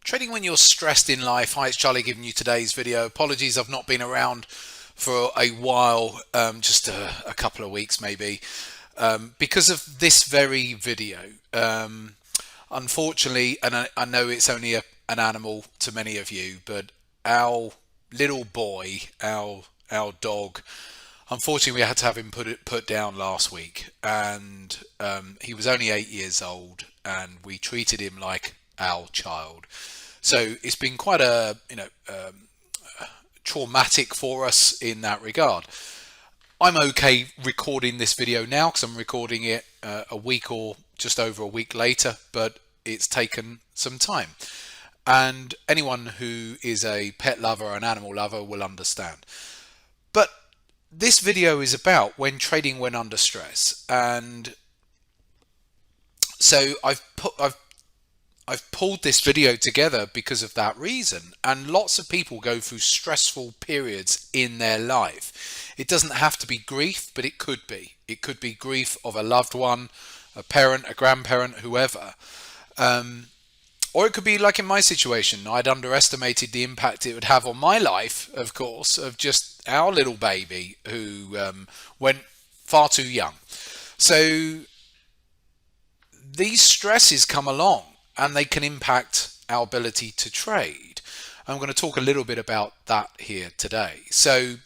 Trading when you're stressed in life. Hi, it's Charlie giving you today's video. Apologies, I've not been around for a while, just a couple of weeks maybe, because of this very video. Unfortunately, and I know it's only an animal to many of you, but our little boy, our dog, unfortunately we had to have him put down last week, and he was only 8 years old, and we treated him like our child. So it's been quite a traumatic for us in that regard. I'm okay recording this video now because I'm recording it a week or just over a week later, but it's taken some time. And anyone who is a pet lover or an animal lover will understand. But this video is about when trading when under stress, and so I've pulled this video together because of that reason. And lots of people go through stressful periods in their life. It doesn't have to be grief, but it could be. It could be grief of a loved one, a parent, a grandparent, whoever. Or it could be like in my situation. I'd underestimated the impact it would have on my life, of course, of just our little baby who went far too young. So these stresses come along, and they can impact our ability to trade. I'm going to talk a little bit about that here today. So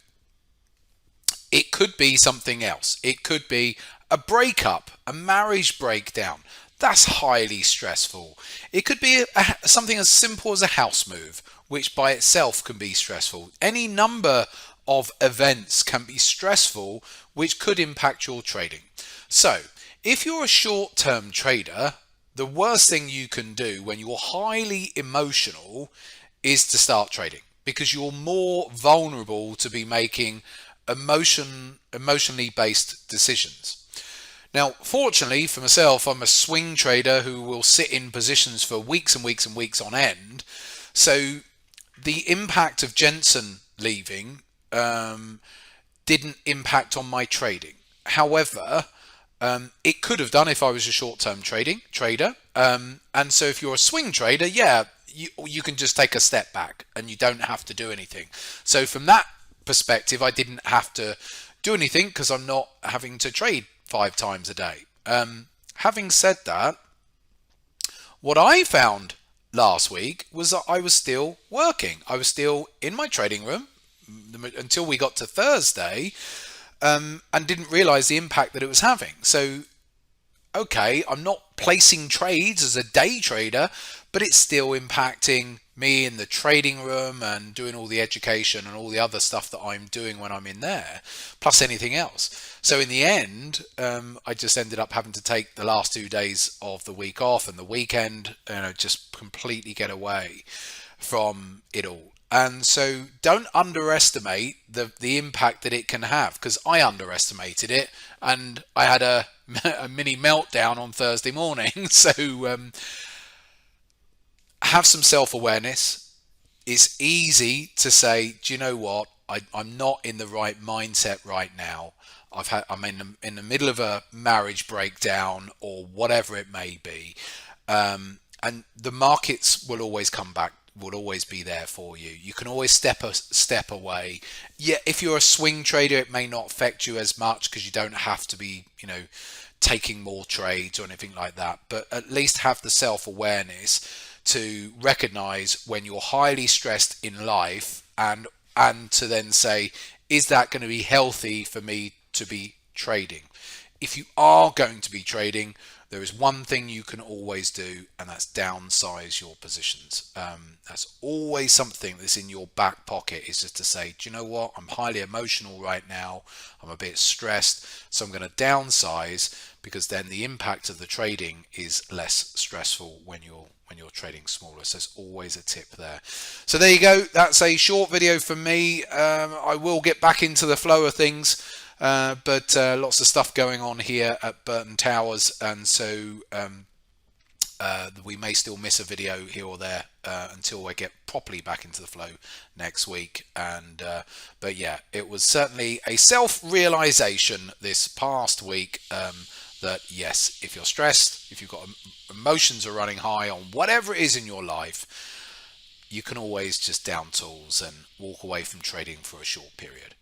it could be something else. It could be a breakup, a marriage breakdown. That's highly stressful. It could be something as simple as a house move, which by itself can be stressful. Any number of events can be stressful, which could impact your trading. So if you're a short-term trader, the worst thing you can do when you're highly emotional is to start trading, because you're more vulnerable to be making emotionally based decisions. Now, fortunately for myself, I'm a swing trader who will sit in positions for weeks and weeks and weeks on end. So the impact of Jensen leaving didn't impact on my trading. However, it could have done if I was a short-term trader. And so if you're a swing trader, yeah, you can just take a step back and you don't have to do anything. So from that perspective, I didn't have to do anything because I'm not having to trade 5 times a day. Having said that, what I found last week was that I was still working. I was still in my trading room until we got to Thursday. And didn't realize the impact that it was having. So, okay, I'm not placing trades as a day trader, but it's still impacting me in the trading room and doing all the education and all the other stuff that I'm doing when I'm in there, plus anything else. So in the end, I just ended up having to take the last 2 days of the week off and the weekend, just completely get away from it all. And so don't underestimate the impact that it can have, because I underestimated it and I had a mini meltdown on Thursday morning. So have some self-awareness. It's easy to say, do you know what? I'm not in the right mindset right now. I'm in the middle of a marriage breakdown or whatever it may be. And the markets will always come back. Will always be there for you. You can always step away. Yeah, if you're a swing trader, it may not affect you as much because you don't have to be, taking more trades or anything like that. But at least have the self-awareness to recognize when you're highly stressed in life, and to then say, is that going to be healthy for me to be trading? If you are going to be trading, there is one thing you can always do, and that's downsize your positions. That's always something that's in your back pocket, is just to say, do you know what? I'm highly emotional right now. I'm a bit stressed, so I'm going to downsize, because then the impact of the trading is less stressful when you're trading smaller. So there's always a tip there. So there you go. That's a short video from me. I will get back into the flow of things. But lots of stuff going on here at Burton Towers, and so we may still miss a video here or there until I get properly back into the flow next week. And but yeah, it was certainly a self-realization this past week that yes, if you're stressed, if you've got emotions are running high on whatever it is in your life, you can always just down tools and walk away from trading for a short period.